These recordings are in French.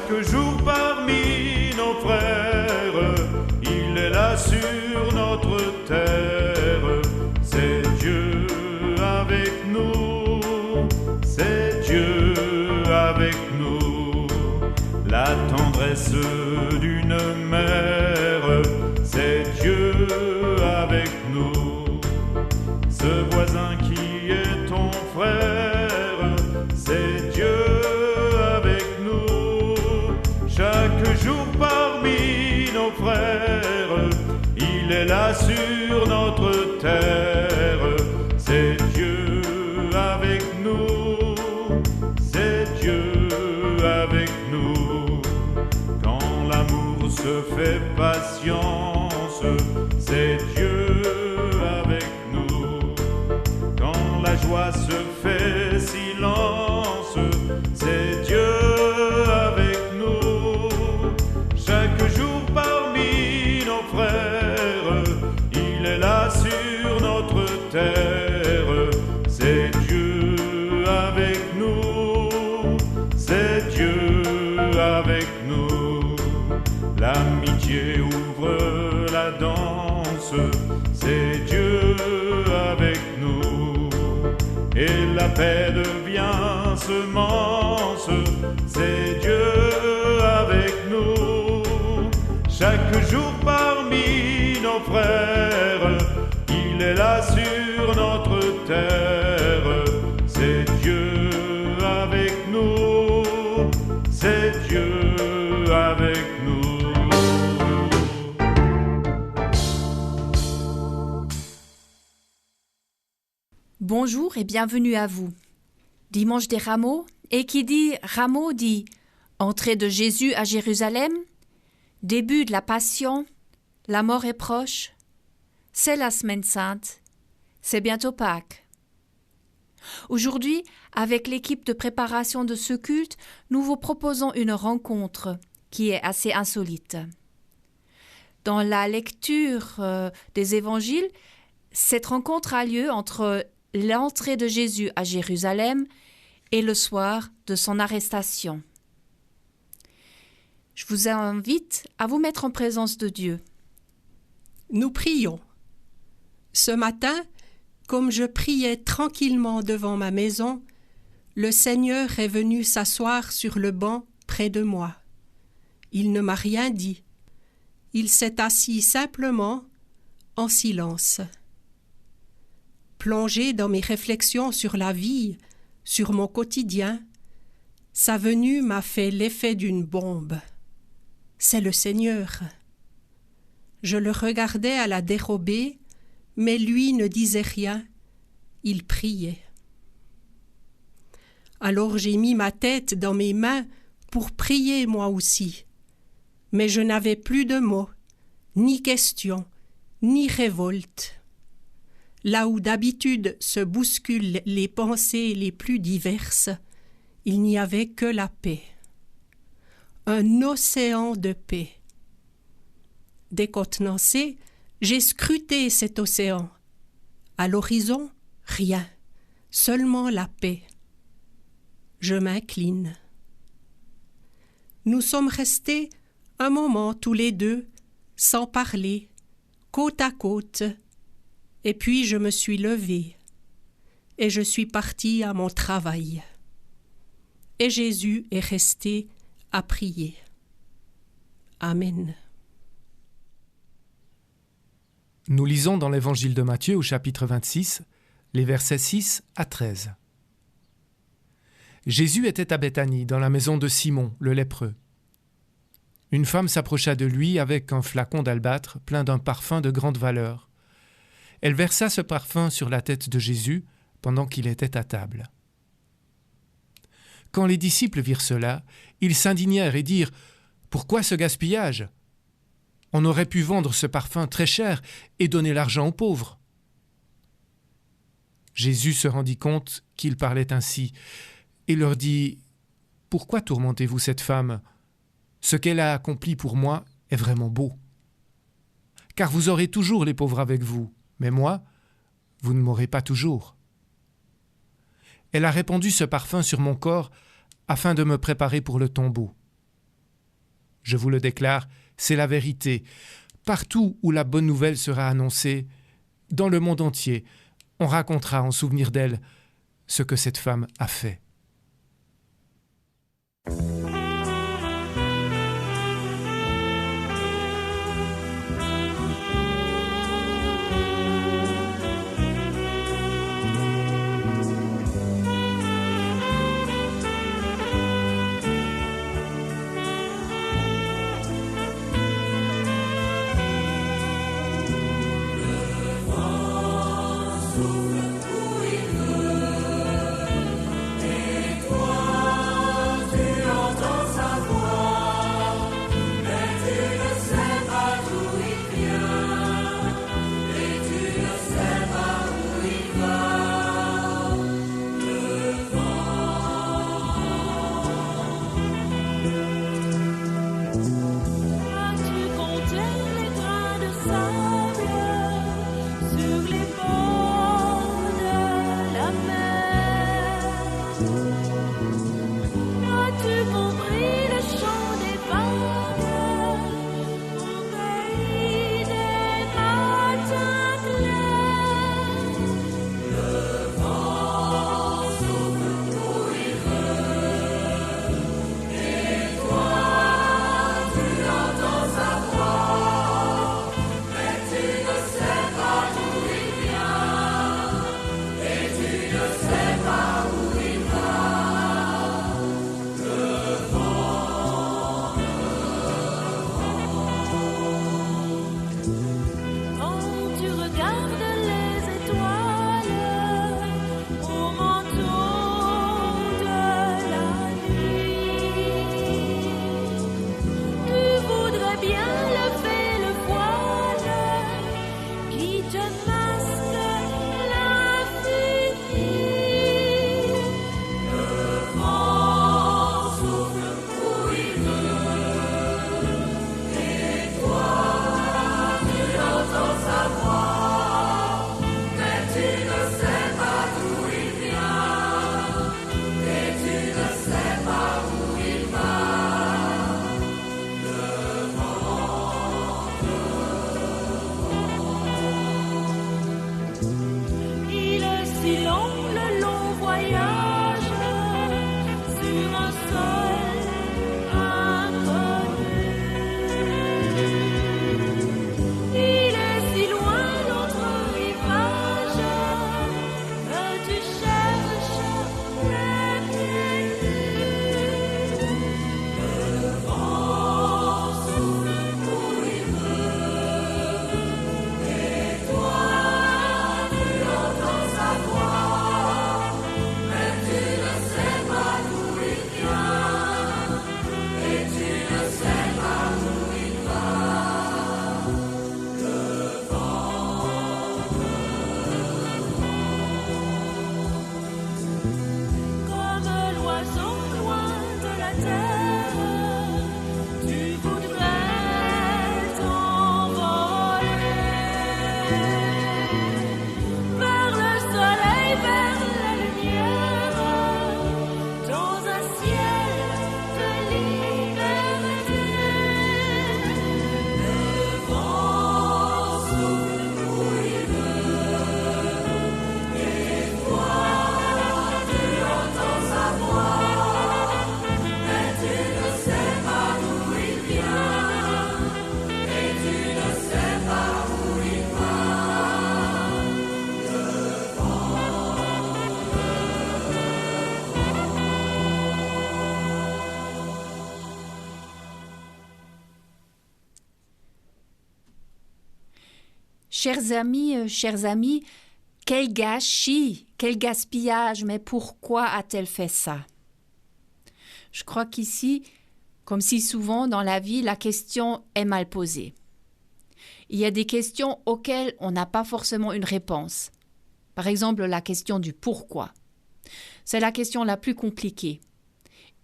Chaque jour parmi nos frères, il est là sur notre terre. C'est Dieu avec nous, c'est Dieu avec nous. La tendresse d'une mère, c'est Dieu avec nous. Ce voisin qui est ton frère, c'est Dieu avec nous. Chaque jour parmi nos frères, il est là sur notre terre. C'est Dieu avec nous, c'est Dieu avec nous. Quand l'amour se fait patience, c'est Dieu avec nous. Quand la joie se fait silence, c'est Dieu avec nous. Chaque jour parmi nos frères, il est là sur notre terre. C'est Dieu avec nous, c'est Dieu avec nous. L'amitié ouvre la danse, c'est Dieu avec nous. Et la paix devient semence, c'est Dieu avec nous. Chaque jour parmi nos frères, il est là sur notre terre. C'est Dieu avec nous, c'est Dieu avec nous. Bonjour et bienvenue à vous. Dimanche des Rameaux, et qui dit Rameaux dit entrée de Jésus à Jérusalem, début de la Passion, la mort est proche, c'est la Semaine Sainte, c'est bientôt Pâques. Aujourd'hui, avec l'équipe de préparation de ce culte, nous vous proposons une rencontre qui est assez insolite. Dans la lecture des évangiles, cette rencontre a lieu entre l'entrée de Jésus à Jérusalem et le soir de son arrestation. Je vous invite à vous mettre en présence de Dieu. Nous prions. Ce matin, comme je priais tranquillement devant ma maison, le Seigneur est venu s'asseoir sur le banc près de moi. Il ne m'a rien dit. Il s'est assis simplement, en silence. Plongé dans mes réflexions sur la vie, sur mon quotidien, sa venue m'a fait l'effet d'une bombe. C'est le Seigneur. Je le regardais à la dérobée, mais lui ne disait rien, il priait. Alors j'ai mis ma tête dans mes mains pour prier moi aussi, mais je n'avais plus de mots, ni questions, ni révolte. Là où d'habitude se bousculent les pensées les plus diverses, il n'y avait que la paix. Un océan de paix. Décontenancé, j'ai scruté cet océan. À l'horizon, rien, seulement la paix. Je m'incline. Nous sommes restés un moment tous les deux, sans parler, côte à côte, et puis je me suis levée, et je suis partie à mon travail. Et Jésus est resté à prier. Amen. Nous lisons dans l'Évangile de Matthieu au chapitre 26, les versets 6 à 13. Jésus était à Béthanie, dans la maison de Simon, le lépreux. Une femme s'approcha de lui avec un flacon d'albâtre plein d'un parfum de grande valeur. Elle versa ce parfum sur la tête de Jésus pendant qu'il était à table. Quand les disciples virent cela, ils s'indignèrent et dirent « Pourquoi ce gaspillage ? On aurait pu vendre ce parfum très cher et donner l'argent aux pauvres. » Jésus se rendit compte qu'ils parlaient ainsi et leur dit « Pourquoi tourmentez-vous cette femme ? Ce qu'elle a accompli pour moi est vraiment beau. Car vous aurez toujours les pauvres avec vous, mais moi, vous ne m'aurez pas toujours. Elle a répandu ce parfum sur mon corps afin de me préparer pour le tombeau. Je vous le déclare, c'est la vérité. Partout où la bonne nouvelle sera annoncée, dans le monde entier, on racontera en souvenir d'elle ce que cette femme a fait. Chers amis, quel gâchis, quel gaspillage, mais pourquoi a-t-elle fait ça? Je crois qu'ici, comme si souvent dans la vie, la question est mal posée. Il y a des questions auxquelles on n'a pas forcément une réponse. Par exemple, la question du pourquoi. C'est la question la plus compliquée.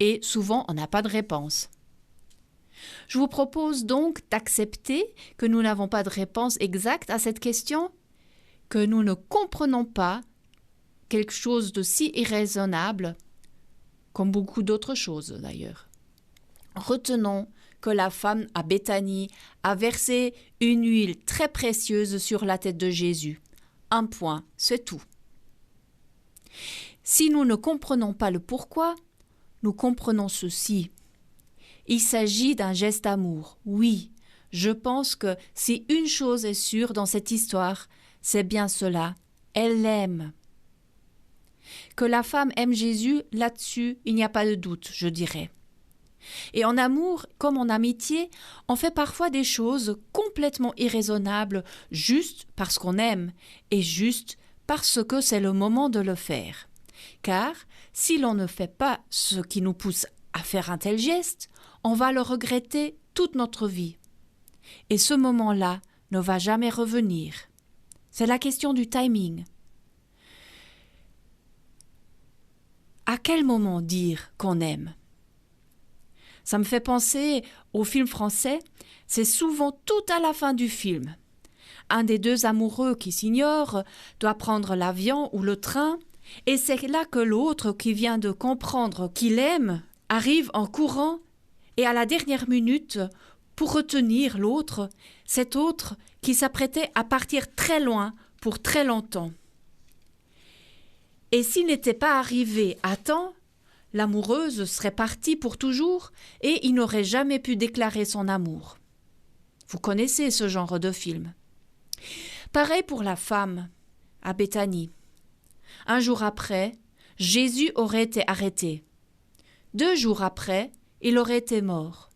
Et souvent, on n'a pas de réponse. Je vous propose donc d'accepter que nous n'avons pas de réponse exacte à cette question, que nous ne comprenons pas quelque chose de si irraisonnable, comme beaucoup d'autres choses d'ailleurs. Retenons que la femme à Béthanie a versé une huile très précieuse sur la tête de Jésus. Un point, c'est tout. Si nous ne comprenons pas le pourquoi, nous comprenons ceci. Il s'agit d'un geste d'amour. Oui, je pense que si une chose est sûre dans cette histoire, c'est bien cela. Elle l'aime. Que la femme aime Jésus, là-dessus, il n'y a pas de doute, je dirais. Et en amour, comme en amitié, on fait parfois des choses complètement irraisonnables juste parce qu'on aime et juste parce que c'est le moment de le faire. Car si l'on ne fait pas ce qui nous pousse à faire un tel geste, on va le regretter toute notre vie. Et ce moment-là ne va jamais revenir. C'est la question du timing. À quel moment dire qu'on aime ? Ça me fait penser au film français, c'est souvent tout à la fin du film. Un des deux amoureux qui s'ignorent doit prendre l'avion ou le train, et c'est là que l'autre qui vient de comprendre qu'il aime arrive en courant et à la dernière minute pour retenir l'autre, cet autre qui s'apprêtait à partir très loin pour très longtemps. Et s'il n'était pas arrivé à temps, l'amoureuse serait partie pour toujours et il n'aurait jamais pu déclarer son amour. Vous connaissez ce genre de film. Pareil pour la femme à Béthanie. Un jour après, Jésus aurait été arrêté. 2 jours après, il aurait été mort.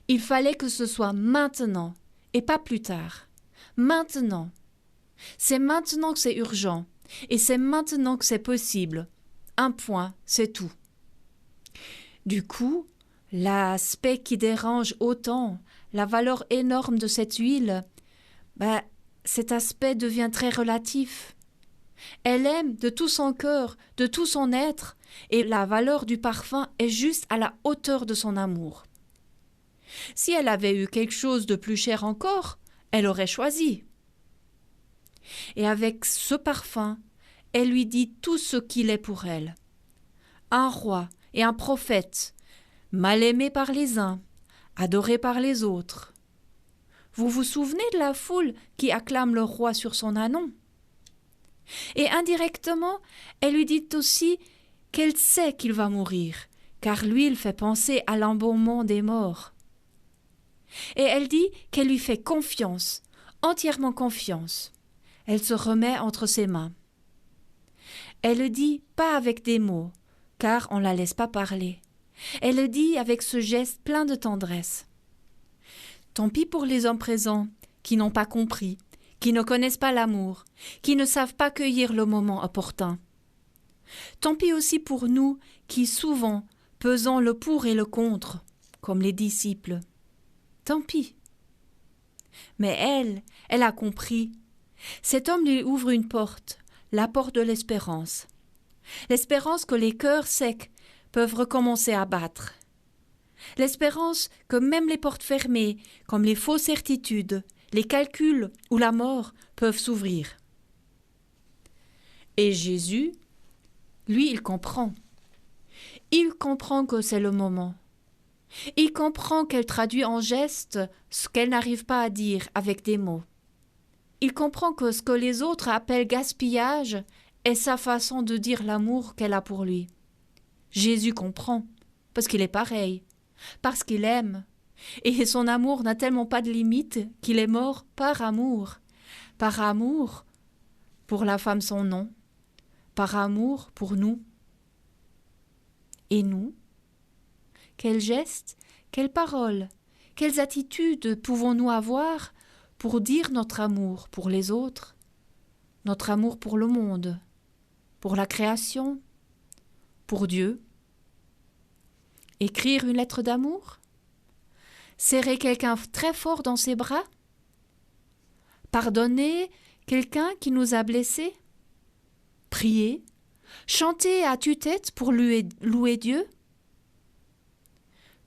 Il fallait que ce soit maintenant et pas plus tard. Maintenant. C'est maintenant que c'est urgent et c'est maintenant que c'est possible. Un point, c'est tout. Du coup, l'aspect qui dérange autant, la valeur énorme de cette huile, cet aspect devient très relatif. Elle aime de tout son cœur, de tout son être, et la valeur du parfum est juste à la hauteur de son amour. Si elle avait eu quelque chose de plus cher encore, elle aurait choisi. Et avec ce parfum, elle lui dit tout ce qu'il est pour elle. Un roi et un prophète, mal aimé par les uns, adoré par les autres. Vous vous souvenez de la foule qui acclame le roi sur son ânon ? Et indirectement, elle lui dit aussi qu'elle sait qu'il va mourir, car l'huile fait penser à l'embaumement des morts. Et elle dit qu'elle lui fait confiance, entièrement confiance. Elle se remet entre ses mains. Elle le dit pas avec des mots, car on ne la laisse pas parler. Elle le dit avec ce geste plein de tendresse. Tant pis pour les hommes présents, qui n'ont pas compris, qui ne connaissent pas l'amour, qui ne savent pas cueillir le moment opportun. Tant pis aussi pour nous, qui souvent pesons le pour et le contre, comme les disciples. Tant pis. Mais elle a compris. Cet homme lui ouvre une porte, la porte de l'espérance. L'espérance que les cœurs secs peuvent recommencer à battre. L'espérance que même les portes fermées, comme les fausses certitudes, les calculs ou la mort, peuvent s'ouvrir. Et Jésus, lui, il comprend. Il comprend que c'est le moment. Il comprend qu'elle traduit en gestes ce qu'elle n'arrive pas à dire avec des mots. Il comprend que ce que les autres appellent gaspillage est sa façon de dire l'amour qu'elle a pour lui. Jésus comprend, parce qu'il est pareil, parce qu'il aime. Et son amour n'a tellement pas de limite qu'il est mort par amour pour la femme son nom, par amour pour nous. Et nous ? Quels gestes, quelles paroles, quelles attitudes pouvons-nous avoir pour dire notre amour pour les autres, notre amour pour le monde, pour la création, pour Dieu ? Écrire une lettre d'amour ? Serrer quelqu'un très fort dans ses bras ? Pardonner quelqu'un qui nous a blessés ? Prier ? Chanter à tue-tête pour louer Dieu ?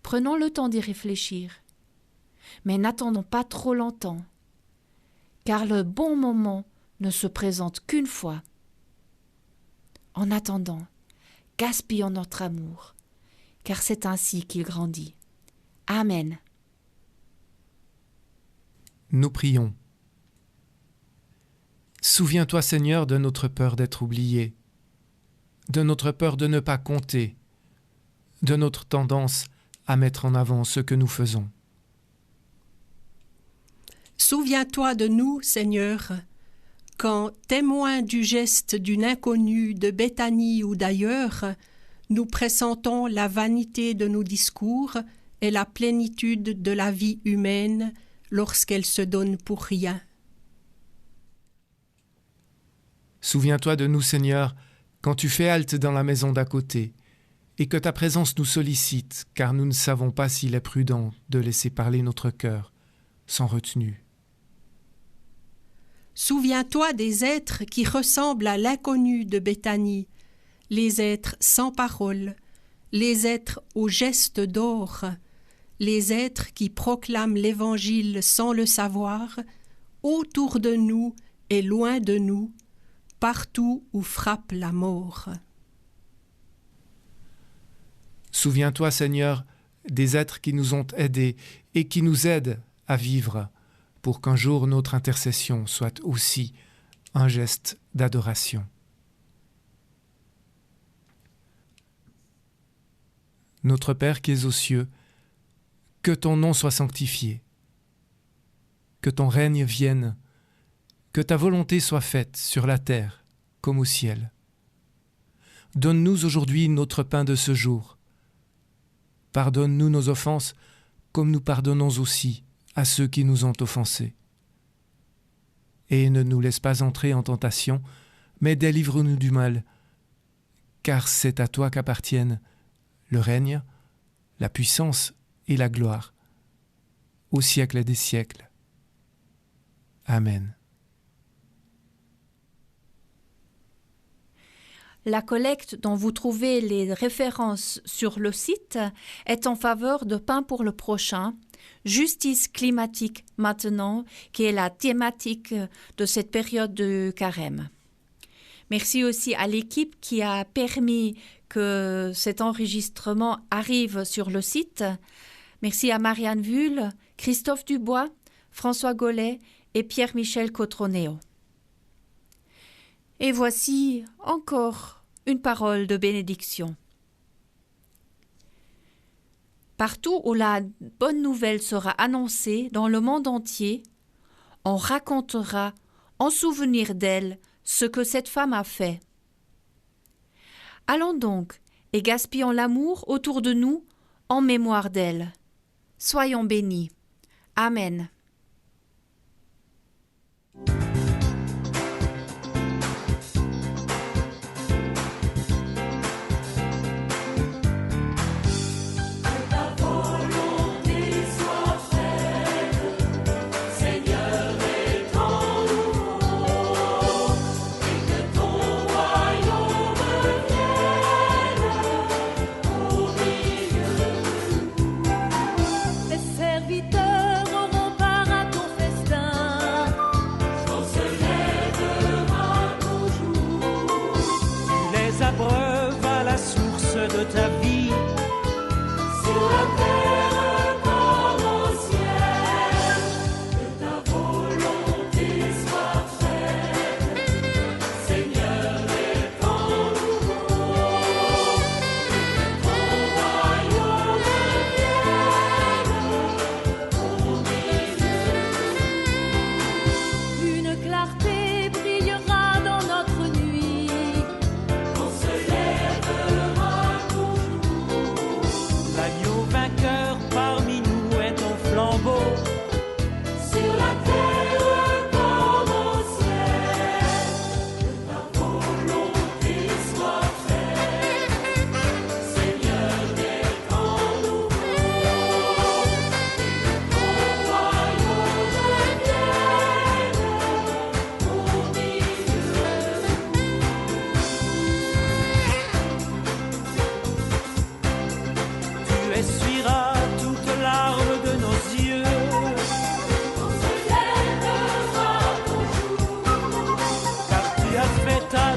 Prenons le temps d'y réfléchir, mais n'attendons pas trop longtemps, car le bon moment ne se présente qu'une fois. En attendant, gaspillons notre amour, car c'est ainsi qu'il grandit. Amen. Nous prions. Souviens-toi, Seigneur, de notre peur d'être oubliés, de notre peur de ne pas compter, de notre tendance à mettre en avant ce que nous faisons. Souviens-toi de nous, Seigneur, quand, témoins du geste d'une inconnue de Béthanie ou d'ailleurs, nous pressentons la vanité de nos discours et la plénitude de la vie humaine lorsqu'elle se donne pour rien. Souviens-toi de nous, Seigneur, quand tu fais halte dans la maison d'à côté, et que ta présence nous sollicite, car nous ne savons pas s'il est prudent de laisser parler notre cœur, sans retenue. Souviens-toi des êtres qui ressemblent à l'inconnu de Béthanie, les êtres sans parole, les êtres aux gestes d'or, les êtres qui proclament l'Évangile sans le savoir, autour de nous et loin de nous, partout où frappe la mort. Souviens-toi, Seigneur, des êtres qui nous ont aidés et qui nous aident à vivre, pour qu'un jour notre intercession soit aussi un geste d'adoration. Notre Père qui es aux cieux, que ton nom soit sanctifié, que ton règne vienne, que ta volonté soit faite sur la terre comme au ciel. Donne-nous aujourd'hui notre pain de ce jour. Pardonne-nous nos offenses comme nous pardonnons aussi à ceux qui nous ont offensés. Et ne nous laisse pas entrer en tentation, mais délivre-nous du mal, car c'est à toi qu'appartiennent le règne, la puissance et la gloire, au siècle des siècles. Amen. La collecte dont vous trouvez les références sur le site est en faveur de Pain pour le prochain, justice climatique maintenant, qui est la thématique de cette période de carême. Merci aussi à l'équipe qui a permis que cet enregistrement arrive sur le site. Merci à Marianne Vull, Christophe Dubois, François Gollet et Pierre-Michel Cotroneo. Et voici encore une parole de bénédiction. Partout où la bonne nouvelle sera annoncée dans le monde entier, on racontera en souvenir d'elle ce que cette femme a fait. Allons donc et gaspillons l'amour autour de nous en mémoire d'elle. Soyons bénis. Amen.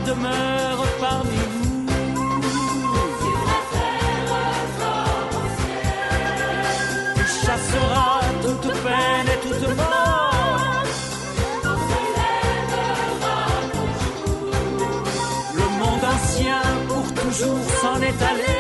demeure parmi nous. Sur la terre comme au ciel. jour s'en est allé